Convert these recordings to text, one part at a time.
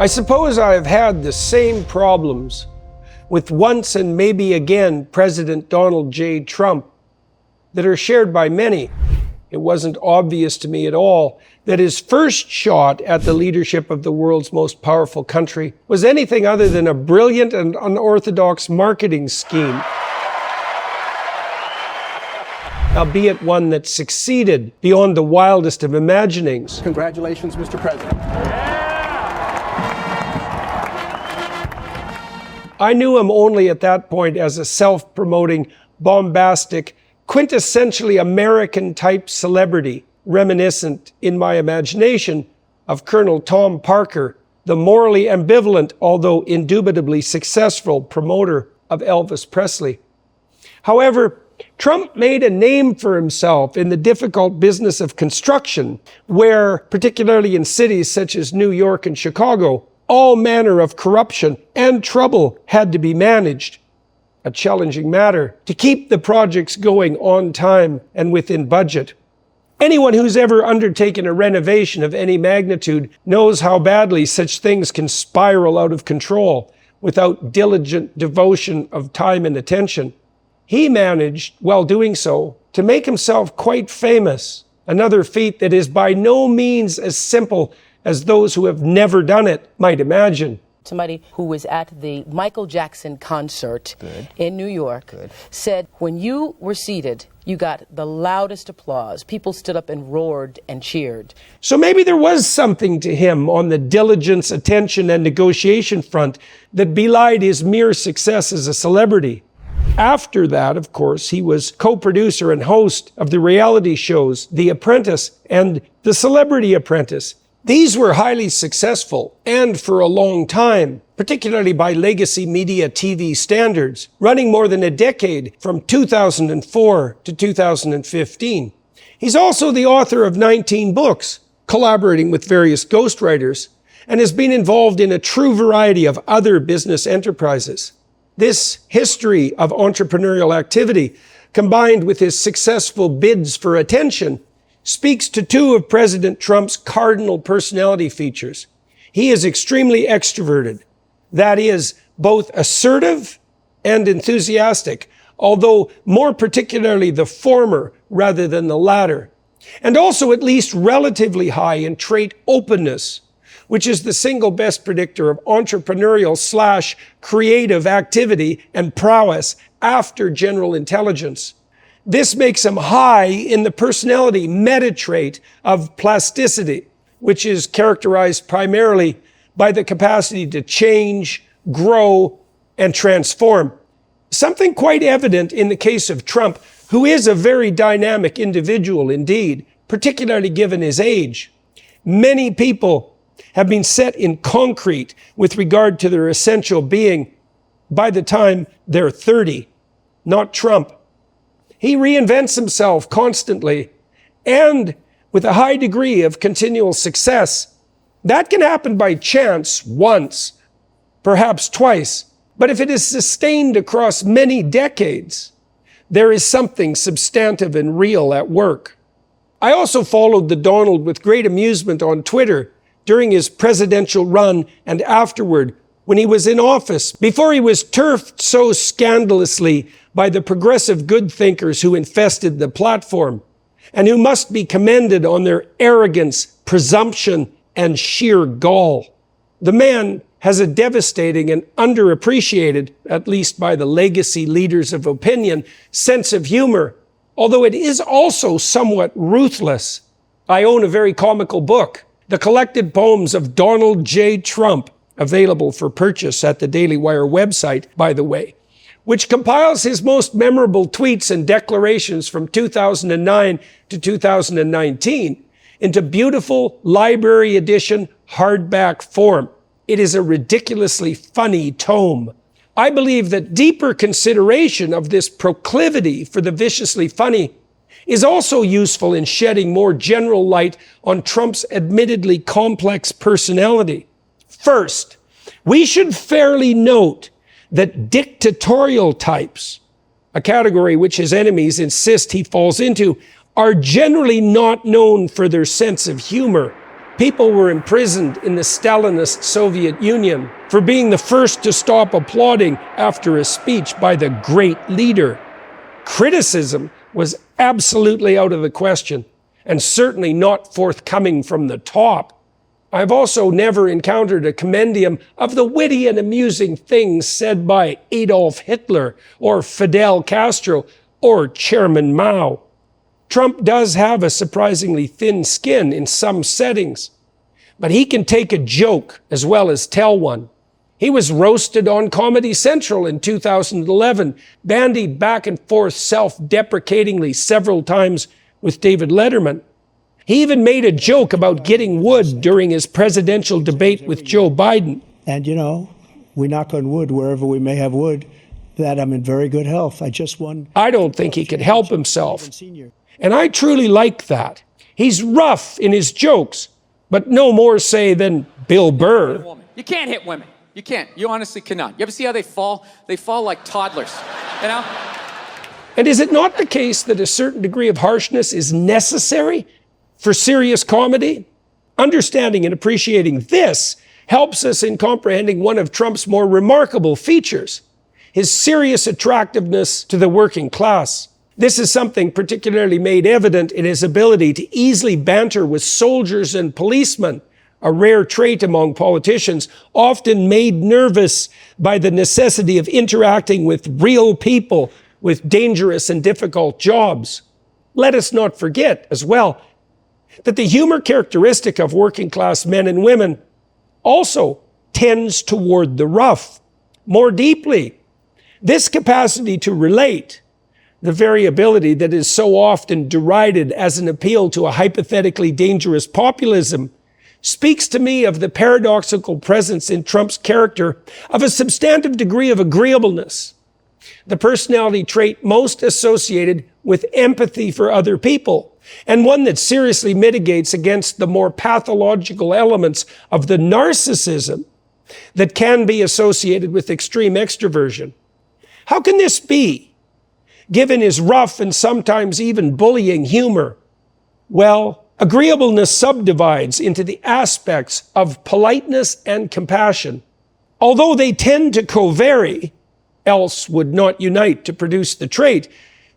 I suppose I have had the same problems with once and maybe again President Donald J. Trump that are shared by many. It wasn't obvious to me at all that his first shot at the leadership of the world's most powerful country was anything other than a brilliant and unorthodox marketing scheme, albeit one that succeeded beyond the wildest of imaginings. Congratulations, Mr. President. I knew him only at that point as a self-promoting, bombastic, quintessentially American-type celebrity, reminiscent in my imagination of Colonel Tom Parker, the morally ambivalent, although indubitably successful promoter of Elvis Presley. However, Trump made a name for himself in the difficult business of construction, where, particularly in cities such as New York and Chicago, all manner of corruption and trouble had to be managed. A challenging matter to keep the projects going on time and within budget. Anyone who's ever undertaken a renovation of any magnitude knows how badly such things can spiral out of control without diligent devotion of time and attention. He managed, while doing so, to make himself quite famous, another feat that is by no means as simple as those who have never done it might imagine. Somebody who was at the Michael Jackson concert in New York said, when you were seated, you got the loudest applause. People stood up and roared and cheered. So maybe there was something to him on the diligence, attention, and negotiation front that belied his mere success as a celebrity. After that, of course, he was co-producer and host of the reality shows The Apprentice and The Celebrity Apprentice. These were highly successful, and for a long time, particularly by legacy media TV standards, running more than a decade from 2004 to 2015. He's also the author of 19 books, collaborating with various ghostwriters, and has been involved in a true variety of other business enterprises. This history of entrepreneurial activity, combined with his successful bids for attention, speaks to two of President Trump's cardinal personality features. He is extremely extroverted. That is, both assertive and enthusiastic, although more particularly the former rather than the latter. And also at least relatively high in trait openness, which is the single best predictor of entrepreneurial/creative activity and prowess after general intelligence. This makes him high in the personality meta trait of plasticity, which is characterized primarily by the capacity to change, grow, and transform. Something quite evident in the case of Trump, who is a very dynamic individual indeed, particularly given his age. Many people have been set in concrete with regard to their essential being by the time they're 30, not Trump. He reinvents himself constantly and with a high degree of continual success. That can happen by chance once, perhaps twice, but if it is sustained across many decades, there is something substantive and real at work. I also followed the Donald with great amusement on Twitter during his presidential run and afterward, when he was in office, before he was turfed so scandalously by the progressive good thinkers who infested the platform, and who must be commended on their arrogance, presumption, and sheer gall. The man has a devastating and underappreciated, at least by the legacy leaders of opinion, sense of humor, although it is also somewhat ruthless. I own a very comical book, The Collected Poems of Donald J. Trump, available for purchase at the Daily Wire website, by the way, which compiles his most memorable tweets and declarations from 2009 to 2019 into beautiful library edition hardback form. It is a ridiculously funny tome. I believe that deeper consideration of this proclivity for the viciously funny is also useful in shedding more general light on Trump's admittedly complex personality. First, we should fairly note that dictatorial types, a category which his enemies insist he falls into, are generally not known for their sense of humor. People were imprisoned in the Stalinist Soviet Union for being the first to stop applauding after a speech by the great leader. Criticism was absolutely out of the question, and certainly not forthcoming from the top. I've also never encountered a compendium of the witty and amusing things said by Adolf Hitler or Fidel Castro or Chairman Mao. Trump does have a surprisingly thin skin in some settings, but he can take a joke as well as tell one. He was roasted on Comedy Central in 2011, bandied back and forth self-deprecatingly several times with David Letterman. He even made a joke about getting wood during his presidential debate with Joe Biden. And you know, we knock on wood wherever we may have wood, that I'm in very good health. I just won. I don't think he could help himself. And I truly like that. He's rough in his jokes, but no more, say, than Bill Burr. You can't hit women. You can't. You honestly cannot. You ever see how they fall? They fall like toddlers, you know? And is it not the case that a certain degree of harshness is necessary for serious comedy? Understanding and appreciating this helps us in comprehending one of Trump's more remarkable features, his serious attractiveness to the working class. This is something particularly made evident in his ability to easily banter with soldiers and policemen, a rare trait among politicians, often made nervous by the necessity of interacting with real people with dangerous and difficult jobs. Let us not forget, as well, that the humor characteristic of working class men and women also tends toward the rough. More deeply, this capacity to relate, the variability that is so often derided as an appeal to a hypothetically dangerous populism, speaks to me of the paradoxical presence in Trump's character of a substantive degree of agreeableness, the personality trait most associated with empathy for other people, and one that seriously mitigates against the more pathological elements of the narcissism that can be associated with extreme extroversion. How can this be, given his rough and sometimes even bullying humor? Well, agreeableness subdivides into the aspects of politeness and compassion. Although they tend to co-vary, else would not unite to produce the trait,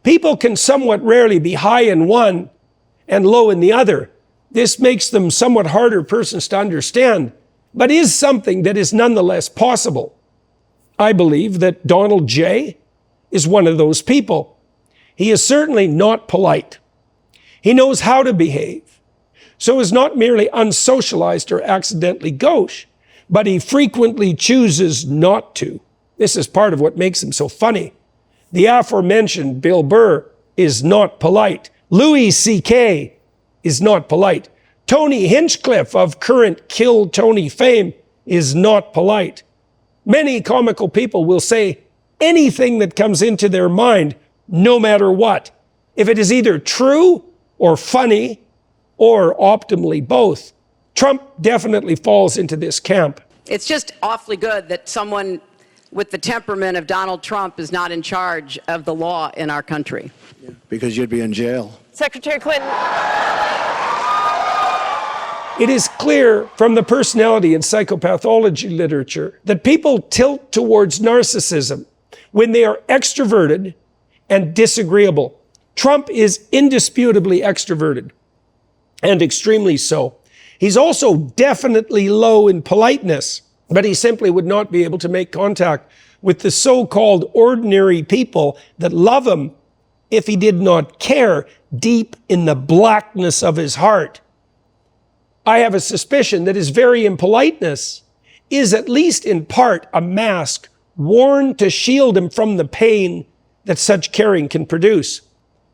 people can somewhat rarely be high in one and low in the other. This makes them somewhat harder persons to understand, but is something that is nonetheless possible. I believe that Donald J. is one of those people. He is certainly not polite. He knows how to behave, so is not merely unsocialized or accidentally gauche, but he frequently chooses not to. This is part of what makes him so funny. The aforementioned Bill Burr is not polite. Louis C.K. is not polite. Tony Hinchcliffe of current Kill Tony fame is not polite. Many comical people will say anything that comes into their mind, no matter what, if it is either true or funny or optimally both. Trump definitely falls into this camp. It's just awfully good that someone with the temperament of Donald Trump is not in charge of the law in our country. Yeah, because you'd be in jail. Secretary Clinton. It is clear from the personality and psychopathology literature that people tilt towards narcissism when they are extroverted and disagreeable. Trump is indisputably extroverted, and extremely so. He's also definitely low in politeness, but he simply would not be able to make contact with the so-called ordinary people that love him if he did not care deep in the blackness of his heart. I have a suspicion that his very impoliteness is at least in part a mask worn to shield him from the pain that such caring can produce.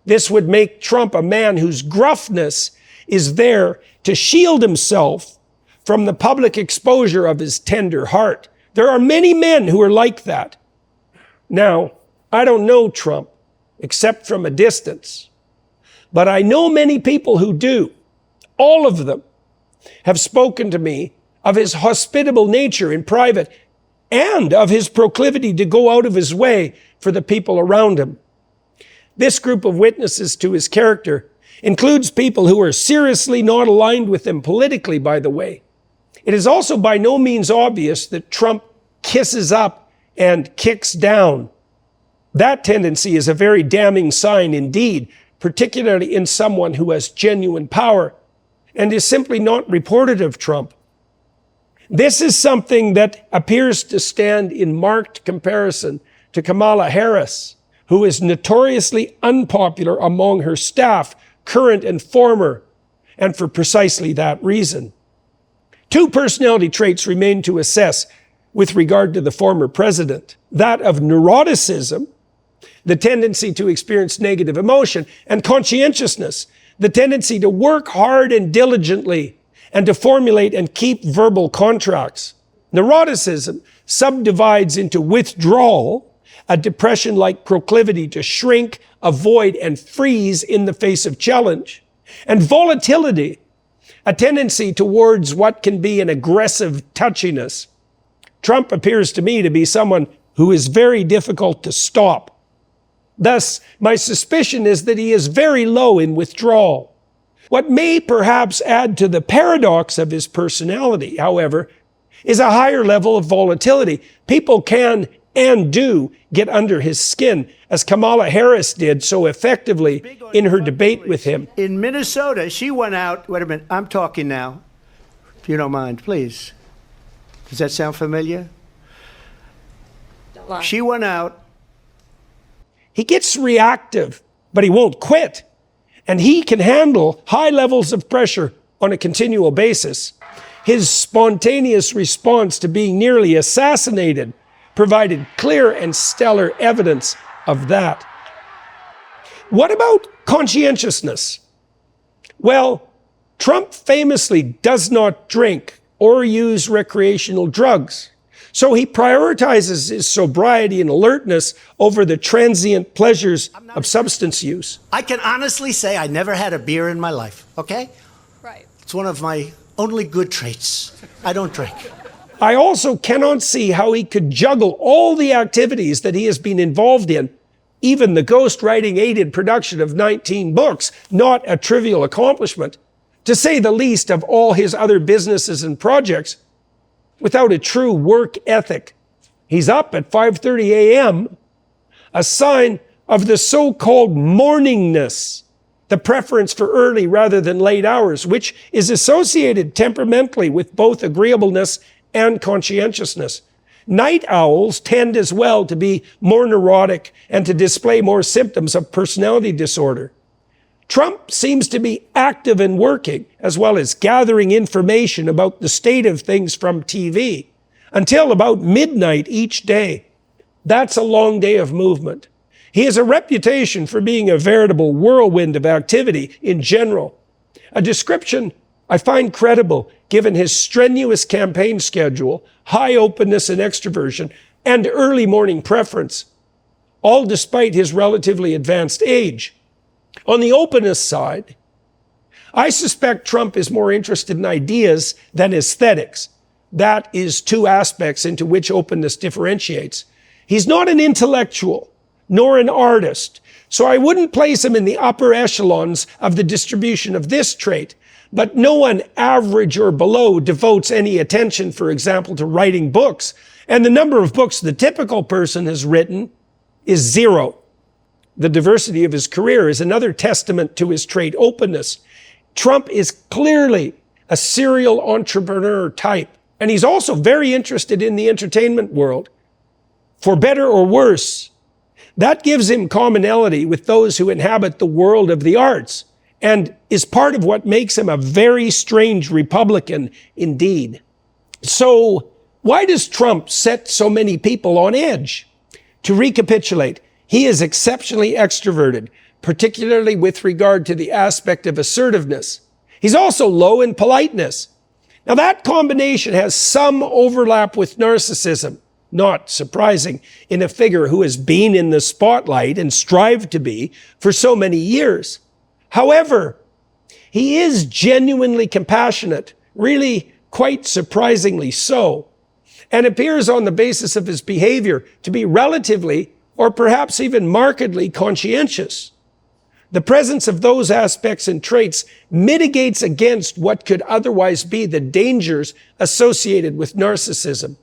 This would make Trump a man whose gruffness is there to shield himself from the public exposure of his tender heart. There are many men who are like that. Now, I don't know Trump, except from a distance, but I know many people who do. All of them have spoken to me of his hospitable nature in private and of his proclivity to go out of his way for the people around him. This group of witnesses to his character includes people who are seriously not aligned with them politically, by the way. It is also by no means obvious that Trump kisses up and kicks down. That tendency is a very damning sign indeed, particularly in someone who has genuine power and is simply not reported of Trump. This is something that appears to stand in marked comparison to Kamala Harris, who is notoriously unpopular among her staff, current and former, and for precisely that reason. Two personality traits remain to assess with regard to the former president: that of neuroticism, the tendency to experience negative emotion, and conscientiousness, the tendency to work hard and diligently and to formulate and keep verbal contracts. Neuroticism subdivides into withdrawal, a depression-like proclivity to shrink, avoid, and freeze in the face of challenge, and volatility, a tendency towards what can be an aggressive touchiness. Trump appears to me to be someone who is very difficult to stop. Thus, my suspicion is that he is very low in withdrawal. What may perhaps add to the paradox of his personality, however, is a higher level of volatility. People can and do get under his skin, as Kamala Harris did so effectively in her debate with him. In Minnesota, she went out. Wait a minute, I'm talking now. If you don't mind, please. Does that sound familiar? She went out. He gets reactive, but he won't quit. And he can handle high levels of pressure on a continual basis. His spontaneous response to being nearly assassinated provided clear and stellar evidence of that. What about conscientiousness? Well, Trump famously does not drink or use recreational drugs. So he prioritizes his sobriety and alertness over the transient pleasures of substance use. I can honestly say I never had a beer in my life, okay? Right. It's one of my only good traits. I don't drink. I also cannot see how he could juggle all the activities that he has been involved in, even the ghostwriting aided production of 19 books, not a trivial accomplishment, to say the least of all his other businesses and projects, without a true work ethic. He's up at 5:30 a.m., a sign of the so-called morningness, the preference for early rather than late hours, which is associated temperamentally with both agreeableness and conscientiousness. Night owls tend as well to be more neurotic and to display more symptoms of personality disorder. Trump seems to be active and working, as well as gathering information about the state of things from TV, until about midnight each day. That's a long day of movement. He has a reputation for being a veritable whirlwind of activity in general, a description I find credible given his strenuous campaign schedule, high openness and extroversion, and early morning preference, all despite his relatively advanced age. On the openness side, I suspect Trump is more interested in ideas than aesthetics. That is two aspects into which openness differentiates. He's not an intellectual, nor an artist, so I wouldn't place him in the upper echelons of the distribution of this trait. But no one average or below devotes any attention, for example, to writing books. And the number of books the typical person has written is 0. The diversity of his career is another testament to his trait openness. Trump is clearly a serial entrepreneur type. And he's also very interested in the entertainment world. For better or worse, that gives him commonality with those who inhabit the world of the arts, and is part of what makes him a very strange Republican indeed. So why does Trump set so many people on edge? To recapitulate, he is exceptionally extroverted, particularly with regard to the aspect of assertiveness. He's also low in politeness. Now that combination has some overlap with narcissism, not surprising in a figure who has been in the spotlight and strived to be for so many years. However, he is genuinely compassionate, really quite surprisingly so, and appears on the basis of his behavior to be relatively or perhaps even markedly conscientious. The presence of those aspects and traits mitigates against what could otherwise be the dangers associated with narcissism.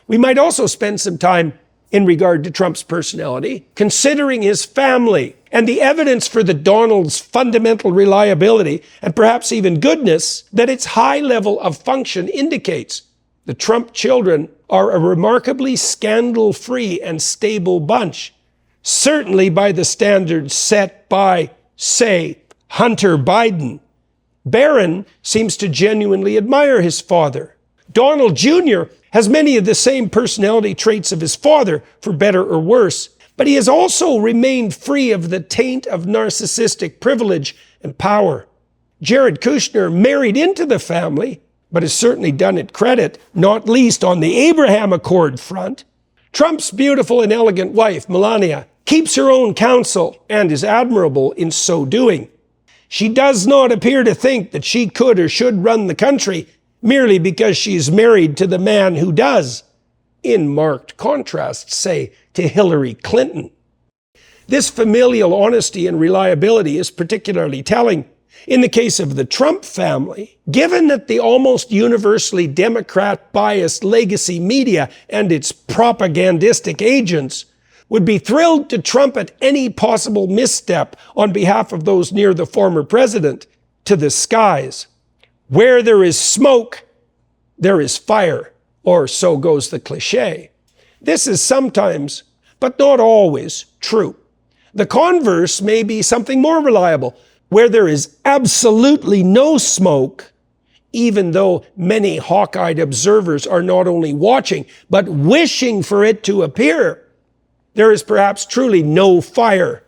We might also spend some time in regard to Trump's personality, considering his family and the evidence for the Donald's fundamental reliability and perhaps even goodness that its high level of function indicates. The Trump children are a remarkably scandal-free and stable bunch, certainly by the standards set by, say, Hunter Biden. Barron seems to genuinely admire his father. Donald Jr. has many of the same personality traits of his father, for better or worse, but he has also remained free of the taint of narcissistic privilege and power. Jared Kushner married into the family, but has certainly done it credit, not least on the Abraham Accord front. Trump's beautiful and elegant wife, Melania, keeps her own counsel and is admirable in so doing. She does not appear to think that she could or should run the country merely because she's married to the man who does, in marked contrast, say, to Hillary Clinton. This familial honesty and reliability is particularly telling in the case of the Trump family, given that the almost universally Democrat-biased legacy media and its propagandistic agents would be thrilled to trumpet any possible misstep on behalf of those near the former president to the skies. Where there is smoke, there is fire, or so goes the cliche. This is sometimes, but not always, true. The converse may be something more reliable. Where there is absolutely no smoke, even though many hawk-eyed observers are not only watching, but wishing for it to appear, there is perhaps truly no fire.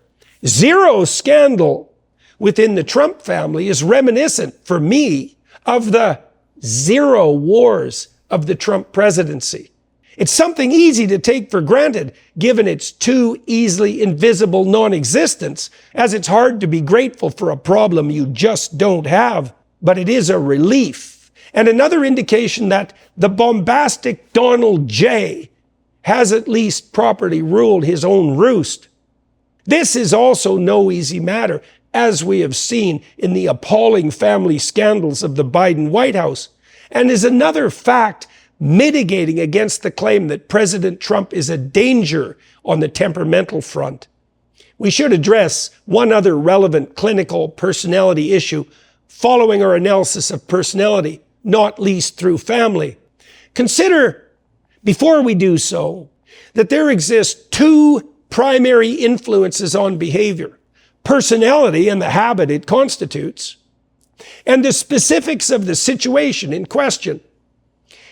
Zero scandal within the Trump family is reminiscent, for me, of the zero wars of the Trump presidency. It's something easy to take for granted, given its too easily invisible non-existence, as it's hard to be grateful for a problem you just don't have. But it is a relief, and another indication that the bombastic Donald J. has at least properly ruled his own roost. This is also no easy matter, as we have seen in the appalling family scandals of the Biden White House, and is another fact mitigating against the claim that President Trump is a danger on the temperamental front. We should address one other relevant clinical personality issue following our analysis of personality, not least through family. Consider, before we do so, that there exist two primary influences on behavior: personality and the habit it constitutes, and the specifics of the situation in question.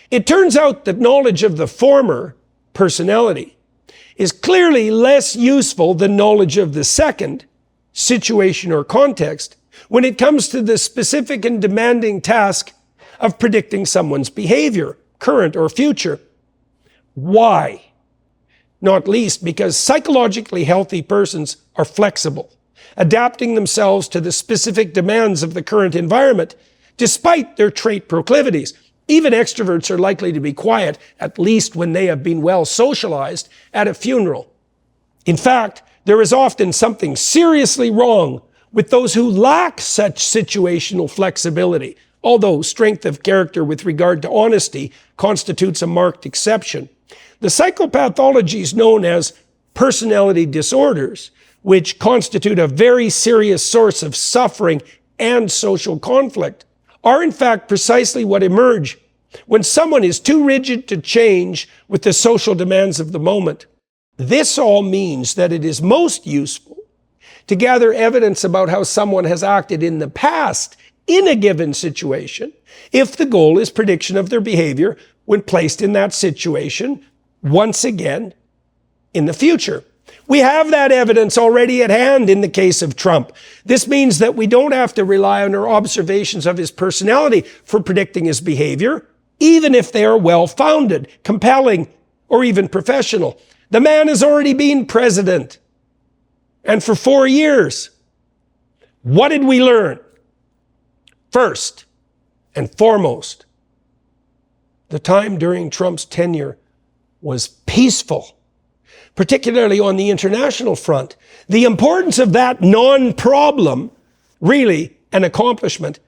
It turns out that knowledge of the former, personality, is clearly less useful than knowledge of the second, situation or context, when it comes to the specific and demanding task of predicting someone's behavior, current or future. Why? Not least because psychologically healthy persons are flexible, adapting themselves to the specific demands of the current environment, despite their trait proclivities. Even extroverts are likely to be quiet, at least when they have been well socialized at a funeral. In fact, there is often something seriously wrong with those who lack such situational flexibility, although strength of character with regard to honesty constitutes a marked exception. The psychopathologies known as personality disorders, which constitute a very serious source of suffering and social conflict, are in fact precisely what emerge when someone is too rigid to change with the social demands of the moment. This all means that it is most useful to gather evidence about how someone has acted in the past in a given situation, if the goal is prediction of their behavior when placed in that situation once again in the future. We have that evidence already at hand in the case of Trump. This means that we don't have to rely on our observations of his personality for predicting his behavior, even if they are well-founded, compelling, or even professional. The man has already been president, and for 4 years. What did we learn? First and foremost, the time during Trump's tenure was peaceful. particularly on the international front. The importance of that non-problem, really an accomplishment,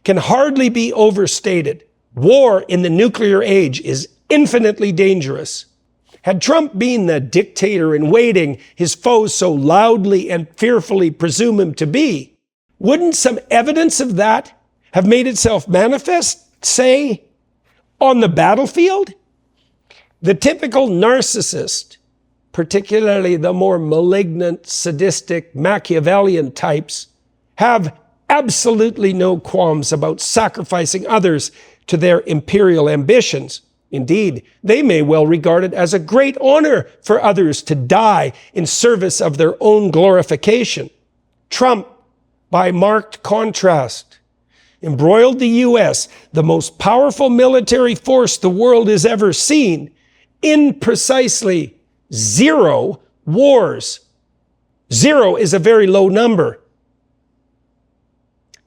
can hardly be overstated. War in the nuclear age is infinitely dangerous. Had Trump been the dictator in waiting his foes so loudly and fearfully presume him to be, wouldn't some evidence of that have made itself manifest, say, on the battlefield? The typical narcissist, particularly the more malignant, sadistic, Machiavellian types, have absolutely no qualms about sacrificing others to their imperial ambitions. Indeed, they may well regard it as a great honor for others to die in service of their own glorification. Trump, by marked contrast, embroiled the U.S., the most powerful military force the world has ever seen, in precisely 0 wars. 0 is a very low number.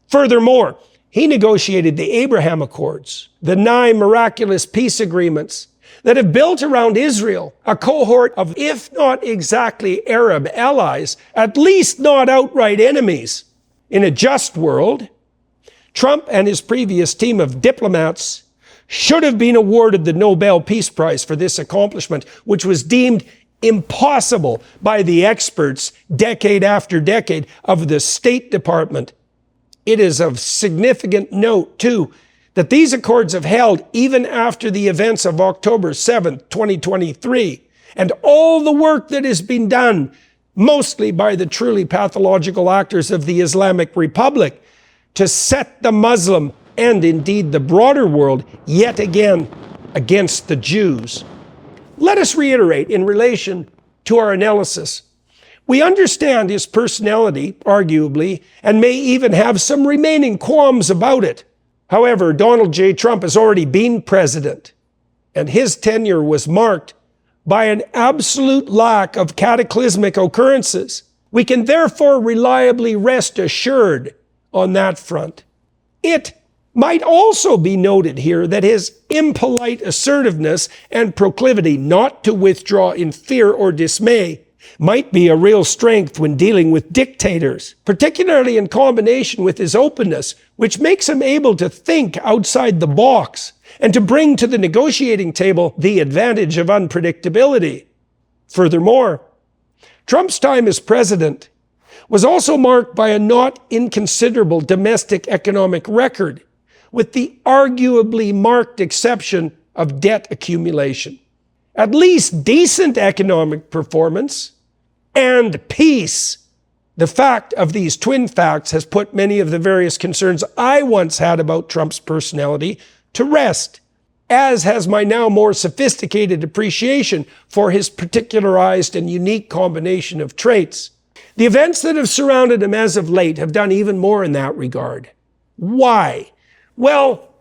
Furthermore, he negotiated the Abraham Accords, the 9 miraculous peace agreements that have built around Israel a cohort of, if not exactly Arab allies, at least not outright enemies. In a just world, Trump and his previous team of diplomats should have been awarded the Nobel Peace Prize for this accomplishment, which was deemed impossible by the experts decade after decade of the State Department. It is of significant note, too, that these accords have held even after the events of October 7th, 2023, and all the work that has been done, mostly by the truly pathological actors of the Islamic Republic, to set the Muslim and indeed the broader world yet again against the Jews. Let us reiterate in relation to our analysis. We understand his personality, arguably, and may even have some remaining qualms about it. However, Donald J. Trump has already been president, and his tenure was marked by an absolute lack of cataclysmic occurrences. We can therefore reliably rest assured on that front. It might also be noted here that his impolite assertiveness and proclivity not to withdraw in fear or dismay might be a real strength when dealing with dictators, particularly in combination with his openness, which makes him able to think outside the box and to bring to the negotiating table the advantage of unpredictability. Furthermore, Trump's time as president was also marked by a not inconsiderable domestic economic record, with the arguably marked exception of debt accumulation. At least decent economic performance and peace. The fact of these twin facts has put many of the various concerns I once had about Trump's personality to rest, as has my now more sophisticated appreciation for his particularized and unique combination of traits. The events that have surrounded him as of late have done even more in that regard. Why? Well,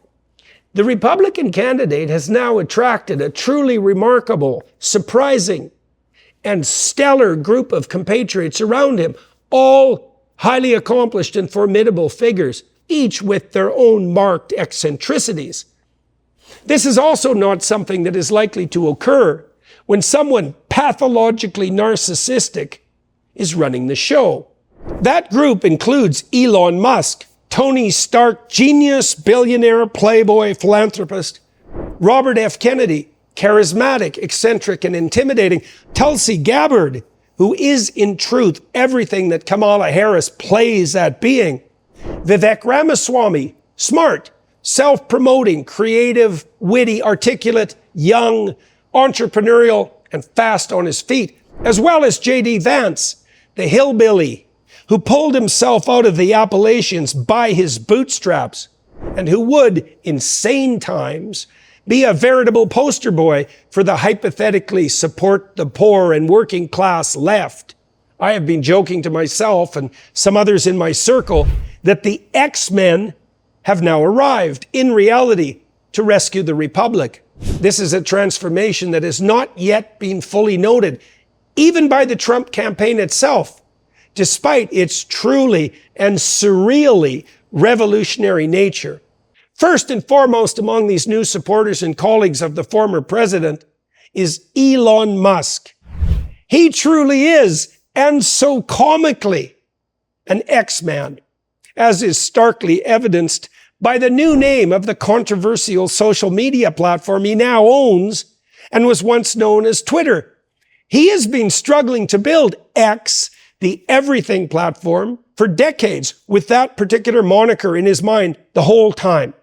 the Republican candidate has now attracted a truly remarkable, surprising, and stellar group of compatriots around him, all highly accomplished and formidable figures, each with their own marked eccentricities. This is also not something that is likely to occur when someone pathologically narcissistic is running the show. That group includes Elon Musk, Tony Stark, genius, billionaire, playboy, philanthropist, Robert F. Kennedy, charismatic, eccentric, and intimidating, Tulsi Gabbard, who is in truth everything that Kamala Harris plays at being, Vivek Ramaswamy, smart, self-promoting, creative, witty, articulate, young, entrepreneurial, and fast on his feet, as well as JD Vance, the hillbilly, who pulled himself out of the Appalachians by his bootstraps, and who would, in sane times, be a veritable poster boy for the hypothetically support the poor and working class left. I have been joking to myself and some others in my circle that the X-Men have now arrived, in reality, to rescue the Republic. This is a transformation that has not yet been fully noted, even by the Trump campaign itself, despite its truly and surreally revolutionary nature. First and foremost among these new supporters and colleagues of the former president is Elon Musk. He truly is, and so comically, an X-man, as is starkly evidenced by the new name of the controversial social media platform he now owns and was once known as Twitter. He has been struggling to build X, the everything platform, for decades with that particular moniker in his mind the whole time.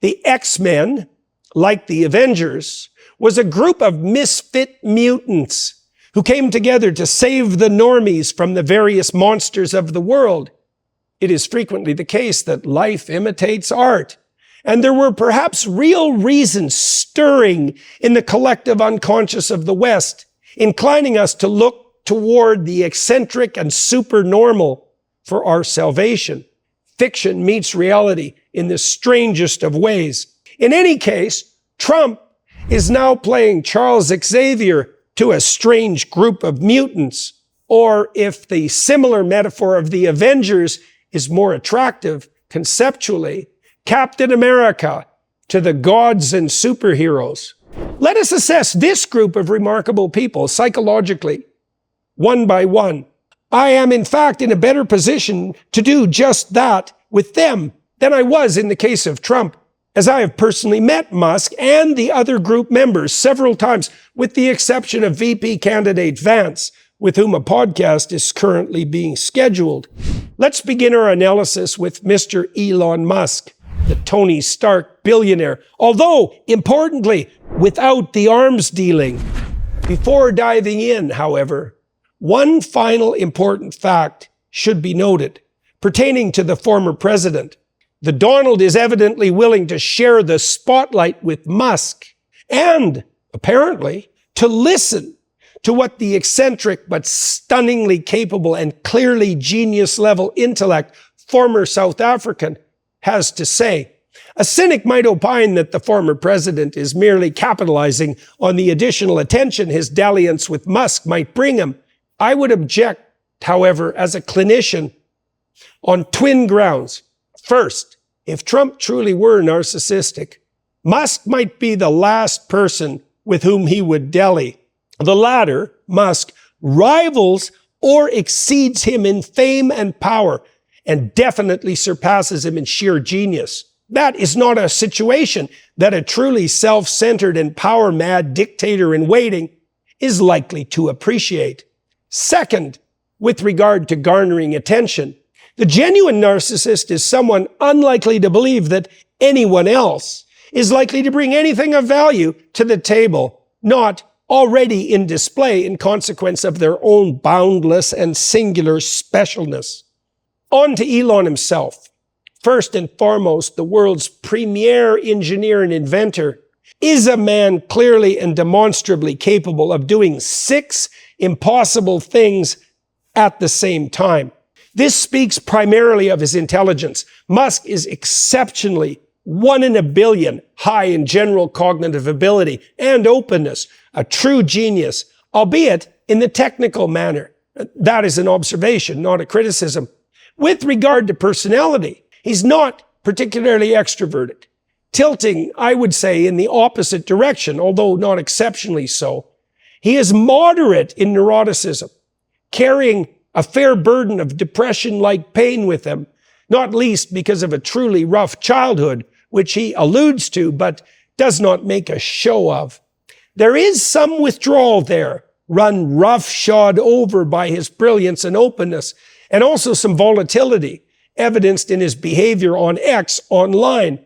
The X-Men, like the Avengers, was a group of misfit mutants who came together to save the normies from the various monsters of the world. It is frequently the case that life imitates art, and there were perhaps real reasons stirring in the collective unconscious of the West, inclining us to look toward the eccentric and supernormal for our salvation. Fiction meets reality in the strangest of ways. In any case, Trump is now playing Charles Xavier to a strange group of mutants, or if the similar metaphor of the Avengers is more attractive conceptually, Captain America to the gods and superheroes. Let us assess this group of remarkable people psychologically, one by one. I am, in fact, in a better position to do just that with them than I was in the case of Trump, as I have personally met Musk and the other group members several times, with the exception of VP candidate Vance, with whom a podcast is currently being scheduled. Let's begin our analysis with Mr. Elon Musk, the Tony Stark billionaire, although, importantly, without the arms dealing. Before diving in, however, one final important fact should be noted pertaining to the former president. The Donald is evidently willing to share the spotlight with Musk and, apparently, to listen to what the eccentric but stunningly capable and clearly genius-level intellect former South African has to say. A cynic might opine that the former president is merely capitalizing on the additional attention his dalliance with Musk might bring him. I would object, however, as a clinician, on twin grounds. First, if Trump truly were narcissistic, Musk might be the last person with whom he would dally. The latter, Musk, rivals or exceeds him in fame and power, and definitely surpasses him in sheer genius. That is not a situation that a truly self-centered and power-mad dictator in waiting is likely to appreciate. Second, with regard to garnering attention, the genuine narcissist is someone unlikely to believe that anyone else is likely to bring anything of value to the table, not already in display in consequence of their own boundless and singular specialness. On to Elon himself. First and foremost, the world's premier engineer and inventor is a man clearly and demonstrably capable of doing 6 impossible things at the same time. This speaks primarily of his intelligence. Musk is exceptionally 1 in a billion high in general cognitive ability and openness, a true genius, albeit in the technical manner. That is an observation, not a criticism. With regard to personality, he's not particularly extroverted, tilting, I would say, in the opposite direction, although not exceptionally so. He is moderate in neuroticism, carrying a fair burden of depression-like pain with him, not least because of a truly rough childhood, which he alludes to but does not make a show of. There is some withdrawal there, run roughshod over by his brilliance and openness, and also some volatility, evidenced in his behavior on X online,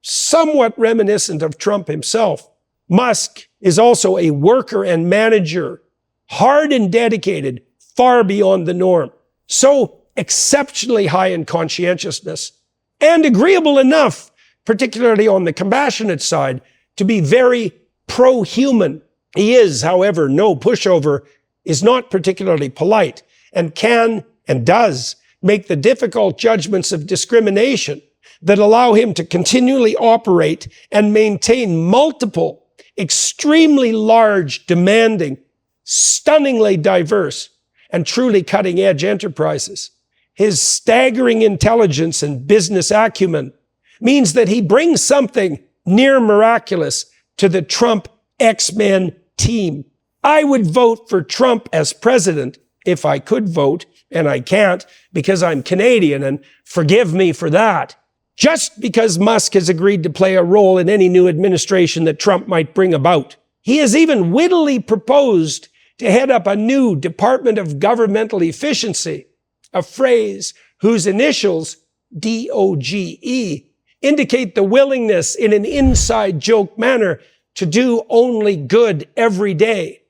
somewhat reminiscent of Trump himself. Musk is also a worker and manager, hard and dedicated, far beyond the norm, so exceptionally high in conscientiousness, and agreeable enough, particularly on the compassionate side, to be very pro-human. He is, however, no pushover, is not particularly polite, and can and does make the difficult judgments of discrimination that allow him to continually operate and maintain multiple, extremely large, demanding, stunningly diverse, and truly cutting-edge enterprises. His staggering intelligence and business acumen means that he brings something near miraculous to the Trump X-Men team. I would vote for Trump as president if I could vote, and I can't because I'm Canadian, and forgive me for that. Just because Musk has agreed to play a role in any new administration that Trump might bring about. He has even wittily proposed to head up a new Department of Governmental Efficiency, a phrase whose initials, DOGE, indicate the willingness in an inside joke manner to do only good every day,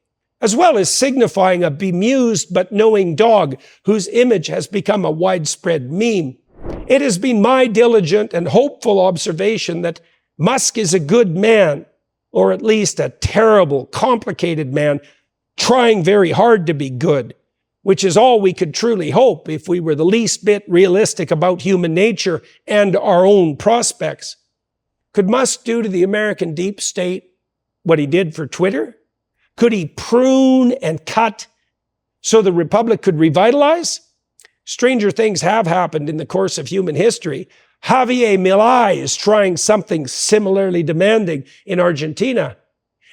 as well as signifying a bemused but knowing dog whose image has become a widespread meme. It has been my diligent and hopeful observation that Musk is a good man, or at least a terrible, complicated man, trying very hard to be good, which is all we could truly hope if we were the least bit realistic about human nature and our own prospects. Could Musk do to the American deep state what he did for Twitter? Could he prune and cut so the republic could revitalize? Stranger things have happened in the course of human history. Javier Milei is trying something similarly demanding in Argentina.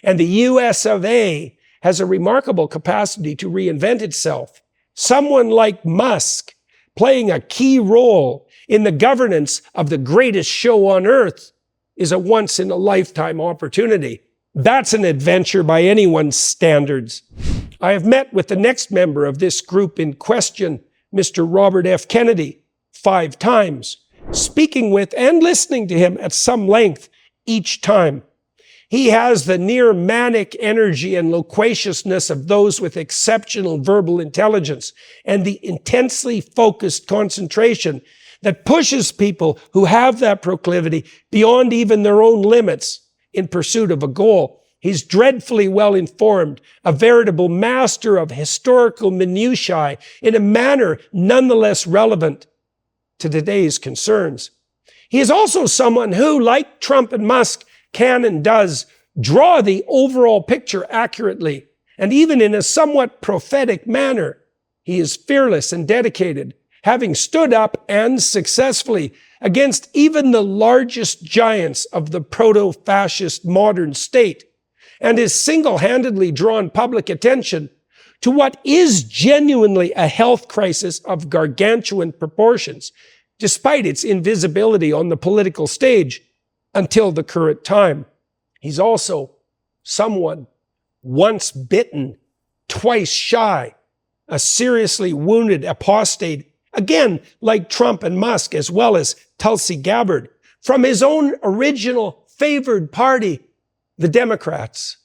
And the US of A has a remarkable capacity to reinvent itself. Someone like Musk playing a key role in the governance of the greatest show on earth is a once-in-a-lifetime opportunity. That's an adventure by anyone's standards. I have met with the next member of this group in question, Mr. Robert F. Kennedy, 5 times, speaking with and listening to him at some length each time. He has the near manic energy and loquaciousness of those with exceptional verbal intelligence and the intensely focused concentration that pushes people who have that proclivity beyond even their own limits in pursuit of a goal. He's dreadfully well informed, a veritable master of historical minutiae in a manner nonetheless relevant to today's concerns. He is also someone who, like Trump and Musk, can and does draw the overall picture accurately, and even in a somewhat prophetic manner. He is fearless and dedicated, having stood up and successfully against even the largest giants of the proto-fascist modern state, and is single-handedly drawn public attention to what is genuinely a health crisis of gargantuan proportions, despite its invisibility on the political stage until the current time. He's also someone once bitten, twice shy, a seriously wounded apostate, again, like Trump and Musk, as well as Tulsi Gabbard, from his own original favored party, the Democrats.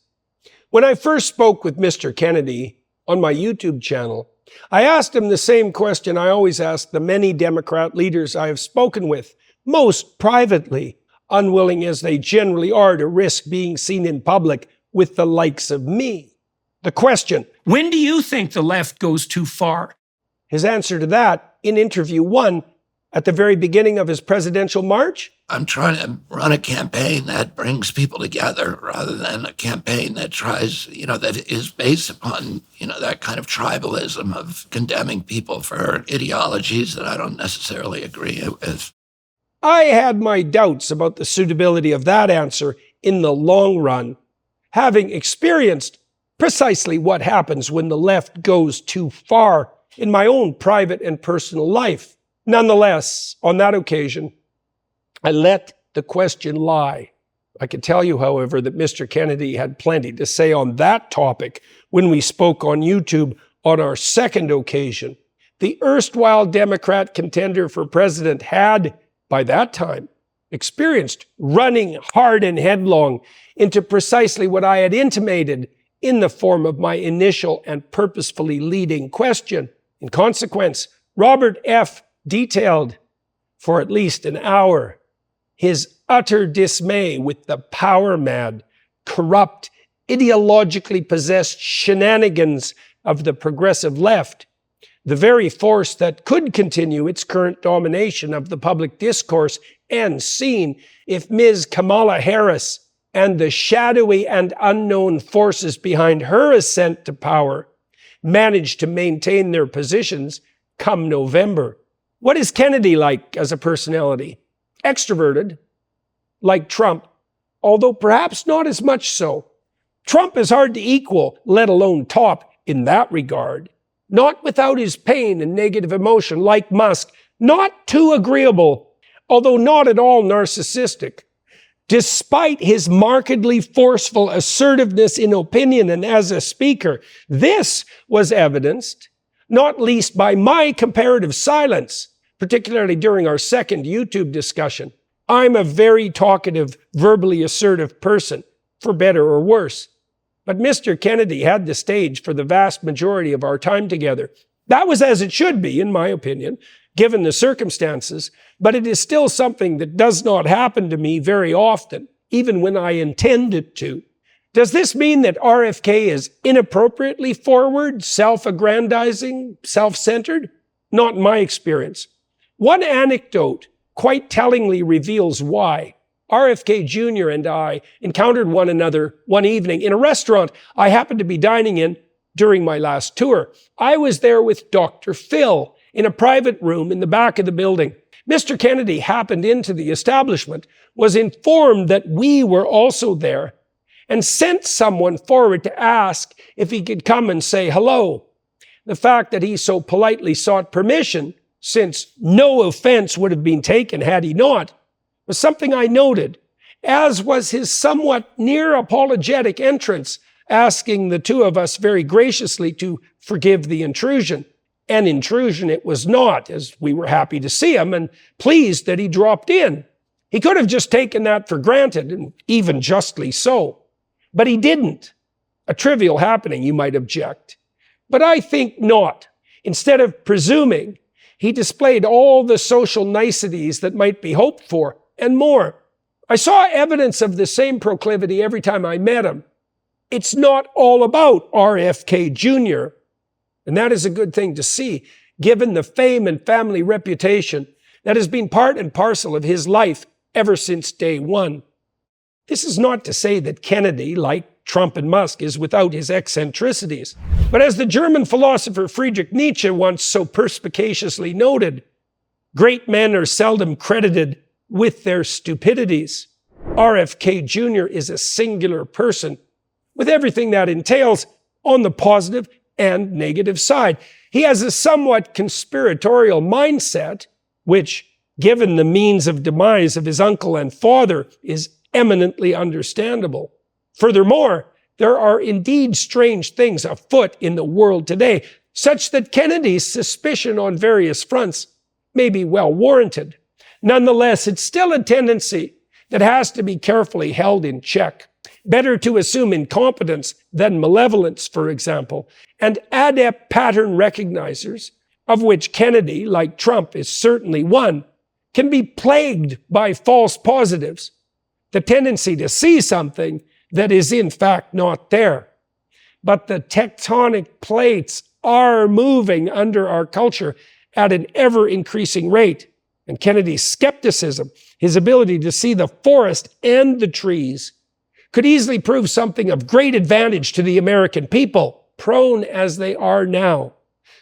When I first spoke with Mr. Kennedy on my YouTube channel, I asked him the same question I always ask the many Democrat leaders I have spoken with, most privately, unwilling as they generally are to risk being seen in public with the likes of me. The question, when do you think the left goes too far? His answer to that, in interview 1, at the very beginning of his presidential march? I'm trying to run a campaign that brings people together rather than a campaign that tries, that is based upon, that kind of tribalism of condemning people for ideologies that I don't necessarily agree with. I had my doubts about the suitability of that answer in the long run, having experienced precisely what happens when the left goes too far in my own private and personal life. Nonetheless, on that occasion, I let the question lie. I can tell you, however, that Mr. Kennedy had plenty to say on that topic when we spoke on YouTube on our second occasion. The erstwhile Democrat contender for president had, by that time, experienced running hard and headlong into precisely what I had intimated in the form of my initial and purposefully leading question. In consequence, Robert F. detailed for at least an hour his utter dismay with the power-mad, corrupt, ideologically possessed shenanigans of the progressive left, the very force that could continue its current domination of the public discourse and scene if Ms. Kamala Harris and the shadowy and unknown forces behind her ascent to power managed to maintain their positions come November. What is Kennedy like as a personality? Extroverted, like Trump, although perhaps not as much so. Trump is hard to equal, let alone top, in that regard. Not without his pain and negative emotion, like Musk, not too agreeable, although not at all narcissistic. Despite his markedly forceful assertiveness in opinion and as a speaker, this was evidenced, not least by my comparative silence, particularly during our second YouTube discussion. I'm a very talkative, verbally assertive person, for better or worse. But Mr. Kennedy had the stage for the vast majority of our time together. That was as it should be, in my opinion, given the circumstances, but it is still something that does not happen to me very often, even when I intend it to. Does this mean that RFK is inappropriately forward, self-aggrandizing, self-centered? Not in my experience. One anecdote quite tellingly reveals why. RFK Jr. and I encountered one another one evening in a restaurant I happened to be dining in during my last tour. I was there with Dr. Phil in a private room in the back of the building. Mr. Kennedy happened into the establishment, was informed that we were also there, and sent someone forward to ask if he could come and say hello. The fact that he so politely sought permission, since no offense would have been taken had he not, was something I noted, as was his somewhat near apologetic entrance, asking the two of us very graciously to forgive the intrusion. An intrusion it was not, as we were happy to see him and pleased that he dropped in. He could have just taken that for granted, and even justly so. But he didn't. A trivial happening, you might object. But I think not. Instead of presuming, he displayed all the social niceties that might be hoped for, and more. I saw evidence of the same proclivity every time I met him. It's not all about RFK Jr., and that is a good thing to see, given the fame and family reputation that has been part and parcel of his life ever since day one. This is not to say that Kennedy, like Trump and Musk, is without his eccentricities. But as the German philosopher Friedrich Nietzsche once so perspicaciously noted, great men are seldom credited with their stupidities. RFK Jr. is a singular person, with everything that entails on the positive and negative side. He has a somewhat conspiratorial mindset, which, given the means of demise of his uncle and father, is eminently understandable. Furthermore, there are indeed strange things afoot in the world today, such that Kennedy's suspicion on various fronts may be well warranted. Nonetheless, it's still a tendency that has to be carefully held in check. Better to assume incompetence than malevolence, for example, and adept pattern recognizers, of which Kennedy, like Trump, is certainly one, can be plagued by false positives, the tendency to see something that is in fact not there. But the tectonic plates are moving under our culture at an ever-increasing rate. And Kennedy's skepticism, his ability to see the forest and the trees, could easily prove something of great advantage to the American people, prone as they are now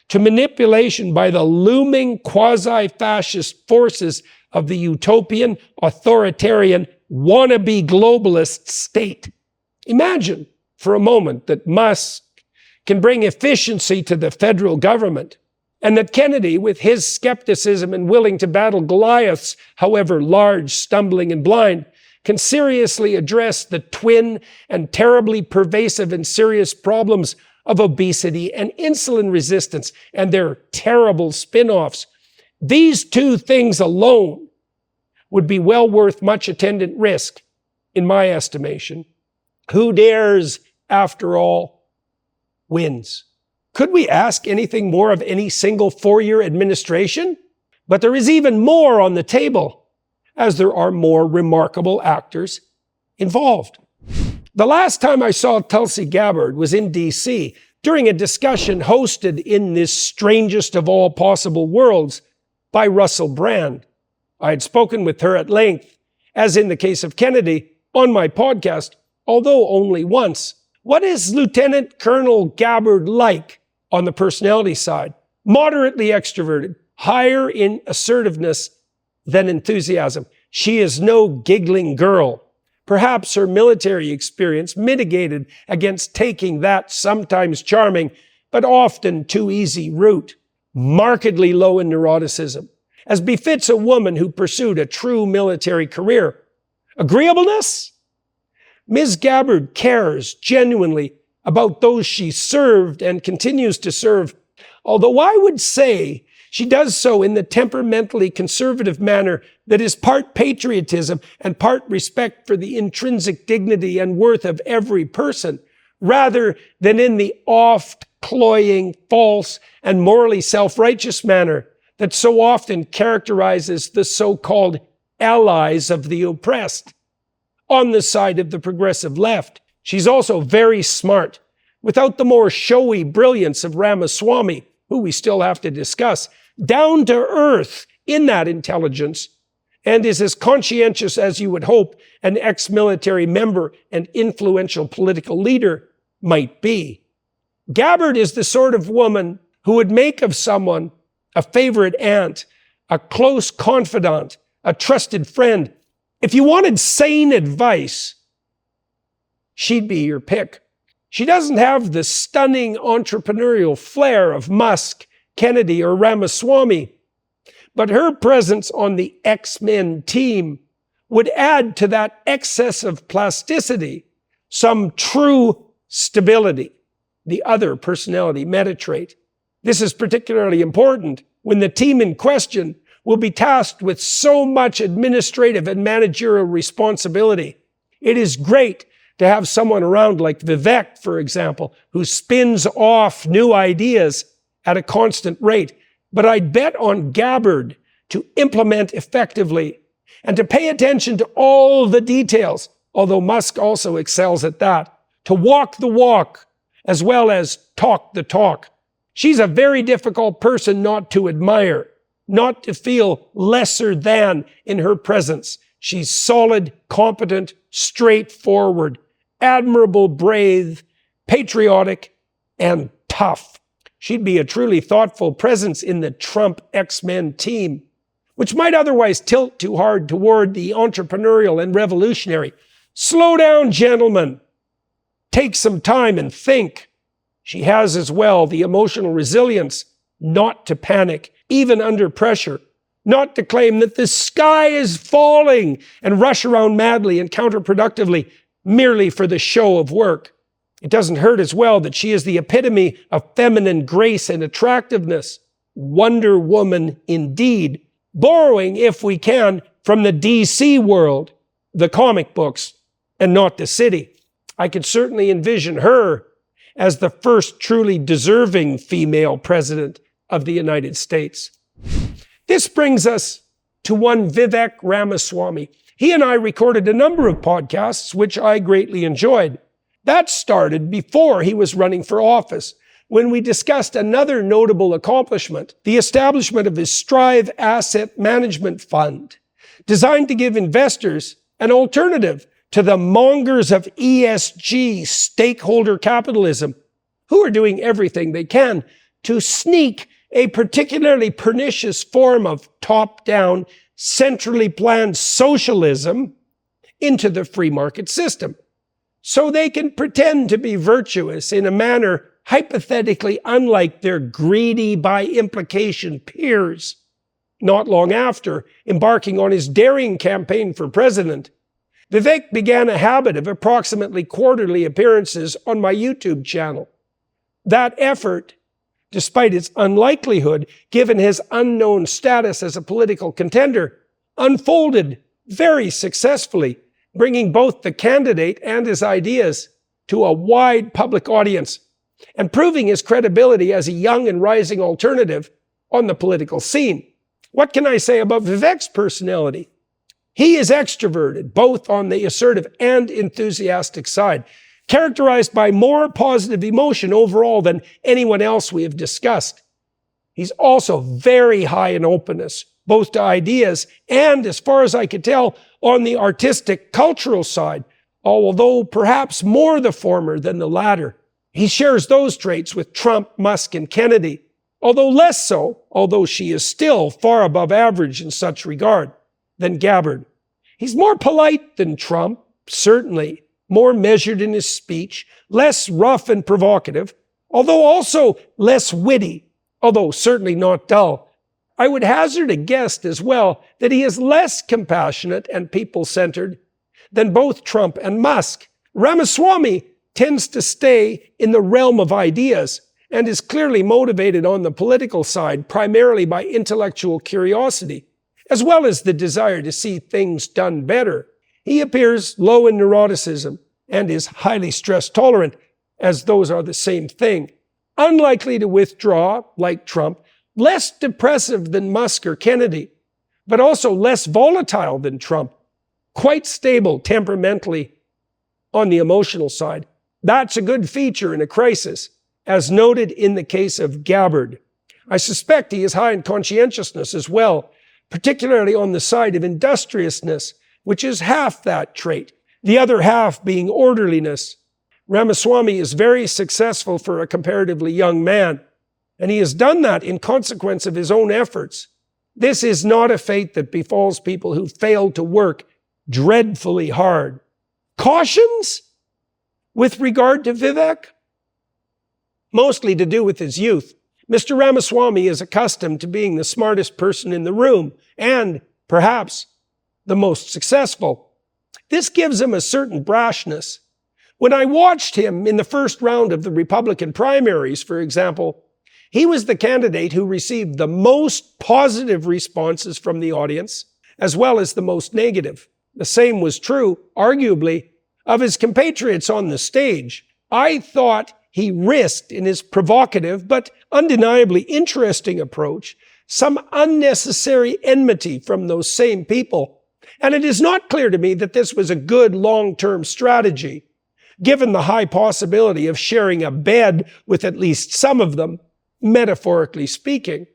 to manipulation by the looming quasi-fascist forces of the utopian, authoritarian, wannabe globalist state. Imagine for a moment that Musk can bring efficiency to the federal government, and that Kennedy, with his skepticism and willing to battle Goliaths, however large, stumbling, and blind, can seriously address the twin and terribly pervasive and serious problems of obesity and insulin resistance and their terrible spin-offs. These two things alone would be well worth much attendant risk, in my estimation. Who dares, after all, wins. Could we ask anything more of any single four-year administration? But there is even more on the table, as there are more remarkable actors involved. The last time I saw Tulsi Gabbard was in D.C. during a discussion hosted in this strangest of all possible worlds by Russell Brand. I had spoken with her at length, as in the case of Kennedy, on my podcast, although only once. What is Lieutenant Colonel Gabbard like on the personality side? Moderately extroverted, higher in assertiveness than enthusiasm. She is no giggling girl, perhaps her military experience mitigated against taking that sometimes charming, but often too easy route. Markedly low in neuroticism, as befits a woman who pursued a true military career. Agreeableness? Ms. Gabbard cares genuinely about those she served and continues to serve, although I would say she does so in the temperamentally conservative manner that is part patriotism and part respect for the intrinsic dignity and worth of every person, rather than in the oft-cloying, false, and morally self-righteous manner that so often characterizes the so-called allies of the oppressed. On the side of the progressive left, she's also very smart, without the more showy brilliance of Ramaswamy, who we still have to discuss, down to earth in that intelligence, and is as conscientious as you would hope an ex-military member and influential political leader might be. Gabbard is the sort of woman who would make of someone a favorite aunt, a close confidant, a trusted friend. If you wanted sane advice, she'd be your pick. She doesn't have the stunning entrepreneurial flair of Musk, Kennedy, or Ramaswamy, but her presence on the X-Men team would add to that excess of plasticity some true stability, the other personality meta trait. This is particularly important when the team in question will be tasked with so much administrative and managerial responsibility. It is great to have someone around like Vivek, for example, who spins off new ideas at a constant rate. But I'd bet on Gabbard to implement effectively and to pay attention to all the details, although Musk also excels at that, to walk the walk as well as talk the talk. She's a very difficult person not to admire, not to feel lesser than in her presence. She's solid, competent, straightforward, admirable, brave, patriotic, and tough. She'd be a truly thoughtful presence in the Trump X-Men team, which might otherwise tilt too hard toward the entrepreneurial and revolutionary. Slow down, gentlemen. Take some time and think. She has as well the emotional resilience not to panic, even under pressure, not to claim that the sky is falling and rush around madly and counterproductively merely for the show of work. It doesn't hurt as well that she is the epitome of feminine grace and attractiveness. Wonder Woman indeed, borrowing, if we can, from the DC world, the comic books, and not the city. I could certainly envision her as the first truly deserving female president of the United States. This brings us to one Vivek Ramaswamy. He and I recorded a number of podcasts, which I greatly enjoyed. That started before he was running for office, when we discussed another notable accomplishment, the establishment of his Strive Asset Management Fund, designed to give investors an alternative to the mongers of ESG stakeholder capitalism, who are doing everything they can to sneak a particularly pernicious form of top-down, centrally planned socialism into the free market system, so they can pretend to be virtuous in a manner hypothetically unlike their greedy by implication peers. Not long after embarking on his daring campaign for president, Vivek began a habit of approximately quarterly appearances on my YouTube channel. That effort, despite its unlikelihood, given his unknown status as a political contender, unfolded very successfully, bringing both the candidate and his ideas to a wide public audience and proving his credibility as a young and rising alternative on the political scene. What can I say about Vivek's personality? He is extroverted, both on the assertive and enthusiastic side, characterized by more positive emotion overall than anyone else we have discussed. He's also very high in openness, both to ideas and, as far as I could tell, on the artistic, cultural side, although perhaps more the former than the latter. He shares those traits with Trump, Musk, and Kennedy, although less so, although she is still far above average in such regard, than Gabbard. He's more polite than Trump, certainly more measured in his speech, less rough and provocative, although also less witty, although certainly not dull. I would hazard a guess as well that he is less compassionate and people-centered than both Trump and Musk. Ramaswamy tends to stay in the realm of ideas and is clearly motivated on the political side primarily by intellectual curiosity, as well as the desire to see things done better. He appears low in neuroticism and is highly stress tolerant, as those are the same thing. Unlikely to withdraw, like Trump, less depressive than Musk or Kennedy, but also less volatile than Trump, quite stable temperamentally on the emotional side. That's a good feature in a crisis, as noted in the case of Gabbard. I suspect he is high in conscientiousness as well, particularly on the side of industriousness, which is half that trait, the other half being orderliness. Ramaswamy is very successful for a comparatively young man, and he has done that in consequence of his own efforts. This is not a fate that befalls people who fail to work dreadfully hard. Cautions with regard to Vivek? Mostly to do with his youth. Mr. Ramaswamy is accustomed to being the smartest person in the room and, perhaps, the most successful. This gives him a certain brashness. When I watched him in the first round of the Republican primaries, for example, he was the candidate who received the most positive responses from the audience, as well as the most negative. The same was true, arguably, of his compatriots on the stage. I thought he risked, in his provocative but undeniably interesting approach, some unnecessary enmity from those same people. And it is not clear to me that this was a good long-term strategy, given the high possibility of sharing a bed with at least some of them, metaphorically speaking,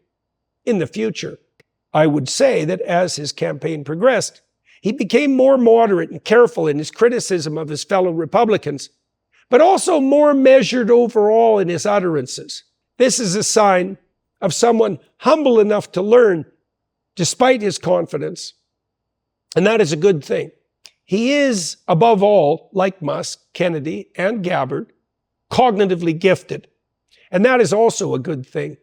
in the future. I would say that as his campaign progressed, he became more moderate and careful in his criticism of his fellow Republicans, but also more measured overall in his utterances. This is a sign of someone humble enough to learn despite his confidence, and that is a good thing. He is, above all, like Musk, Kennedy, and Gabbard, cognitively gifted, and that is also a good thing.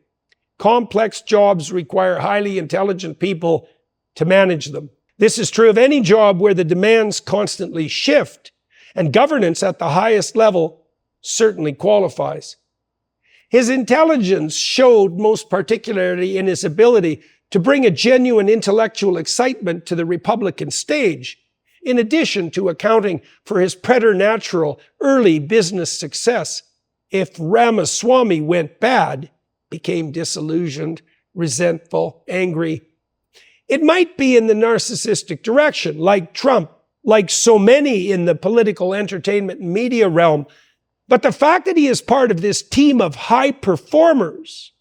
Complex jobs require highly intelligent people to manage them. This is true of any job where the demands constantly shift, and governance at the highest level certainly qualifies. His intelligence showed most particularly in his ability to bring a genuine intellectual excitement to the Republican stage, in addition to accounting for his preternatural early business success. If Ramaswamy went bad, became disillusioned, resentful, angry, it might be in the narcissistic direction, like Trump, like so many in the political entertainment and media realm. But the fact that he is part of this team of high performers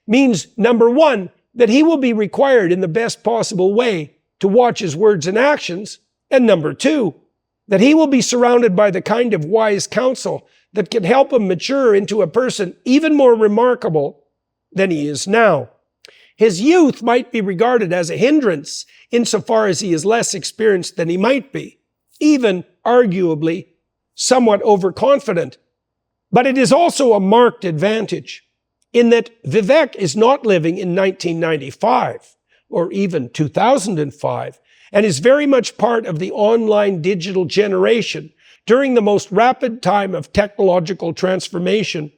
means, number one, that he will be required in the best possible way to watch his words and actions, and number two, that he will be surrounded by the kind of wise counsel that can help him mature into a person even more remarkable than he is now. His youth might be regarded as a hindrance insofar as he is less experienced than he might be, even arguably somewhat overconfident. But it is also a marked advantage in that Vivek is not living in 1995 or even 2005 and is very much part of the online digital generation during the most rapid time of technological transformation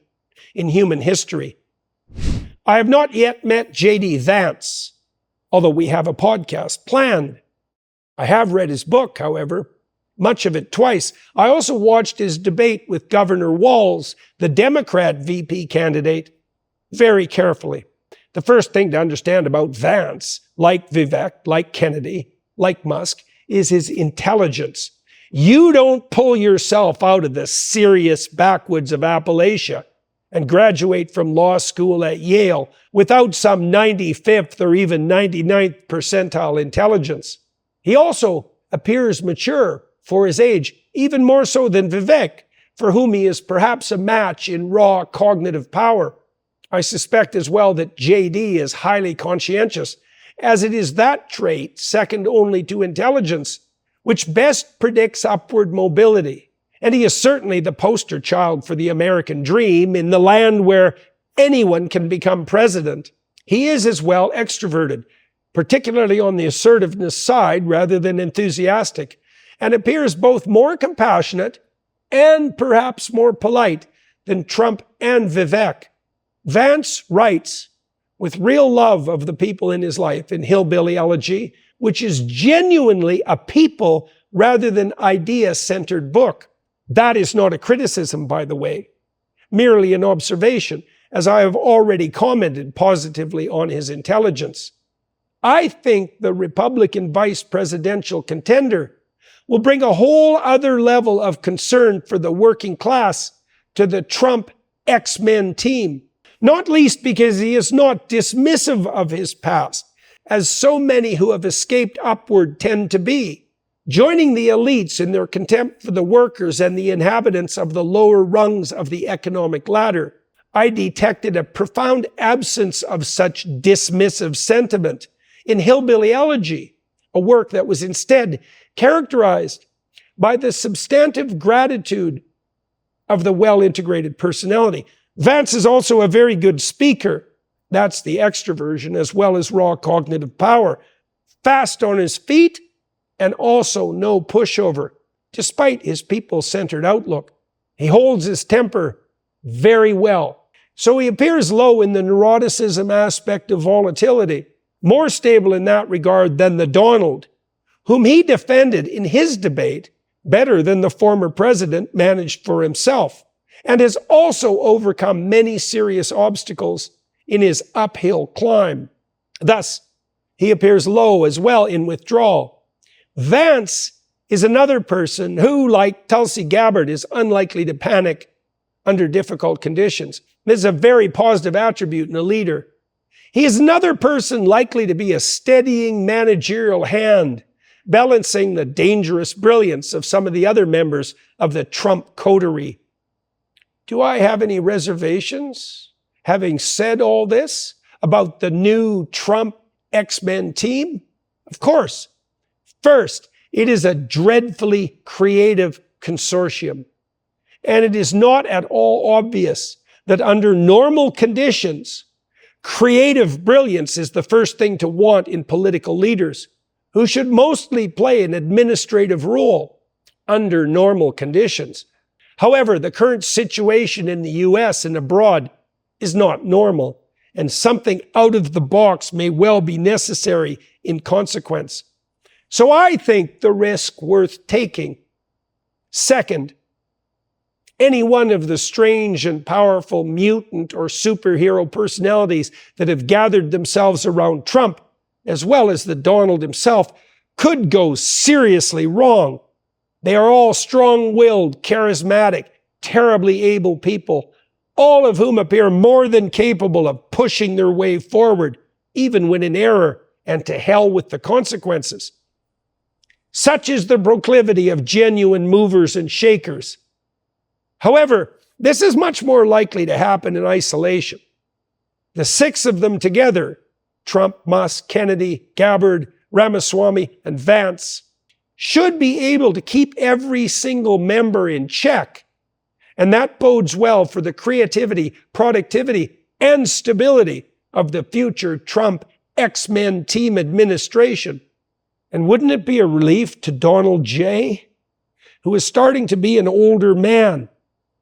in human history. I have not yet met JD Vance, although we have a podcast planned. I have read his book, however, much of it twice. I also watched his debate with Governor Walz, the Democrat VP candidate, very carefully. The first thing to understand about Vance, like Vivek, like Kennedy, like Musk, is his intelligence. You don't pull yourself out of the serious backwoods of Appalachia and graduate from law school at Yale without some 95th or even 99th percentile intelligence. He also appears mature for his age, even more so than Vivek, for whom he is perhaps a match in raw cognitive power. I suspect as well that JD is highly conscientious, as it is that trait, second only to intelligence, which best predicts upward mobility. And he is certainly the poster child for the American dream in the land where anyone can become president. He is as well extroverted, particularly on the assertiveness side rather than enthusiastic, and appears both more compassionate and perhaps more polite than Trump and Vivek. Vance writes with real love of the people in his life in Hillbilly Elegy, which is genuinely a people rather than idea-centered book. That is not a criticism, by the way, merely an observation, as I have already commented positively on his intelligence. I think the Republican vice presidential contender will bring a whole other level of concern for the working class to the Trump X-Men team, not least because he is not dismissive of his past, as so many who have escaped upward tend to be, joining the elites in their contempt for the workers and the inhabitants of the lower rungs of the economic ladder. I detected a profound absence of such dismissive sentiment in Hillbilly Elegy, a work that was instead characterized by the substantive gratitude of the well-integrated personality. Vance is also a very good speaker. That's the extroversion, as well as raw cognitive power. Fast on his feet, and also no pushover, despite his people-centered outlook. He holds his temper very well. So he appears low in the neuroticism aspect of volatility, more stable in that regard than the Donald, whom he defended in his debate better than the former president managed for himself, and has also overcome many serious obstacles in his uphill climb. Thus, he appears low as well in withdrawal. Vance is another person who, like Tulsi Gabbard, is unlikely to panic under difficult conditions. This is a very positive attribute in a leader. He is another person likely to be a steadying managerial hand, balancing the dangerous brilliance of some of the other members of the Trump coterie. Do I have any reservations, having said all this, about the new Trump X-Men team? Of course. First, it is a dreadfully creative consortium. And it is not at all obvious that under normal conditions, creative brilliance is the first thing to want in political leaders, who should mostly play an administrative role under normal conditions. However, the current situation in the US and abroad is not normal, and something out of the box may well be necessary in consequence. So I think the risk worth taking. Second, any one of the strange and powerful mutant or superhero personalities that have gathered themselves around Trump, as well as the Donald himself, could go seriously wrong. They are all strong-willed, charismatic, terribly able people, all of whom appear more than capable of pushing their way forward, even when in error, and to hell with the consequences. Such is the proclivity of genuine movers and shakers. However, this is much more likely to happen in isolation. The six of them together, Trump, Musk, Kennedy, Gabbard, Ramaswamy, and Vance, should be able to keep every single member in check. And that bodes well for the creativity, productivity, and stability of the future Trump X-Men team administration. And wouldn't it be a relief to Donald J., who is starting to be an older man,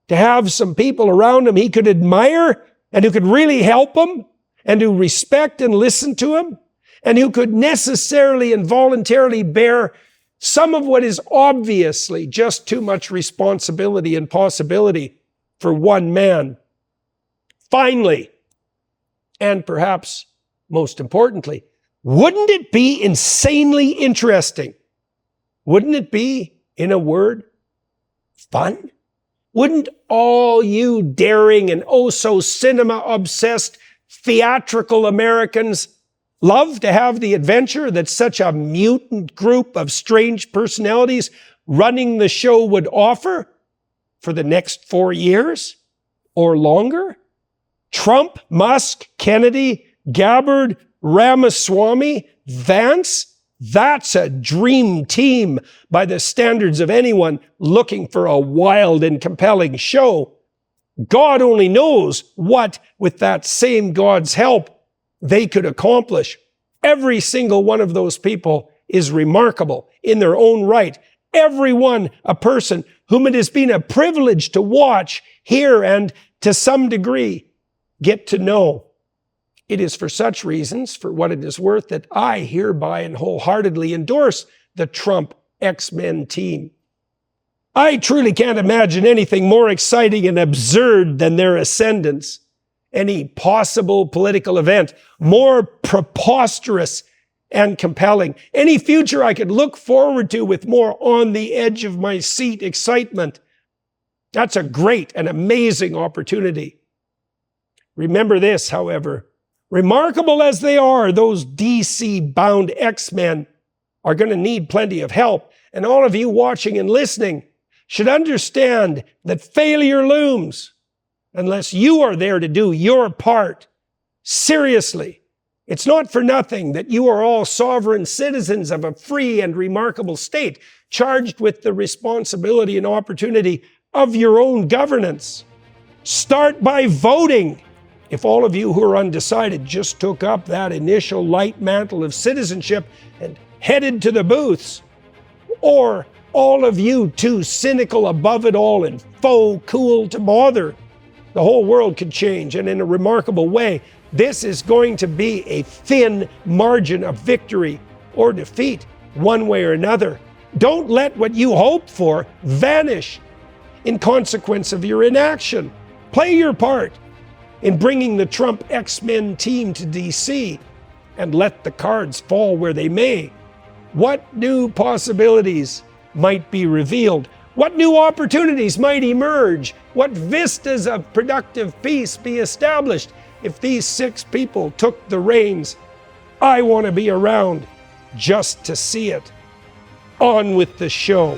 to have some people around him he could admire and who could really help him and who respect and listen to him and who could necessarily and voluntarily bear some of what is obviously just too much responsibility and possibility for one man. Finally, and perhaps most importantly, wouldn't it be insanely interesting? Wouldn't it be, in a word, fun? Wouldn't all you daring and oh-so-cinema-obsessed theatrical Americans love to have the adventure that such a mutant group of strange personalities running the show would offer for the next 4 years or longer? Trump, Musk, Kennedy, Gabbard, Ramaswamy, Vance, That's a dream team by the standards of anyone looking for a wild and compelling show. God only knows what, with that same God's help, they could accomplish. Every single one of those people is remarkable in their own right. Every one a person whom it has been a privilege to watch, hear, and to some degree get to know. It is for such reasons, for what it is worth, that I hereby and wholeheartedly endorse the Trump X-Men team. I truly can't imagine anything more exciting and absurd than their ascendance. Any possible political event more preposterous and compelling. Any future I could look forward to with more on the edge of my seat excitement. That's a great and amazing opportunity. Remember this, however. Remarkable as they are, those DC-bound X-Men are going to need plenty of help. And all of you watching and listening should understand that failure looms unless you are there to do your part. Seriously, it's not for nothing that you are all sovereign citizens of a free and remarkable state, charged with the responsibility and opportunity of your own governance. Start by voting. If all of you who are undecided just took up that initial light mantle of citizenship and headed to the booths, or all of you too cynical above it all and faux cool to bother, the whole world could change, and in a remarkable way. This is going to be a thin margin of victory or defeat, one way or another. Don't let what you hope for vanish in consequence of your inaction. Play your part in bringing the Trump X-Men team to DC, and let the cards fall where they may. What new possibilities might be revealed? What new opportunities might emerge? What vistas of productive peace be established if these 6 people took the reins? I want to be around just to see it. On with the show.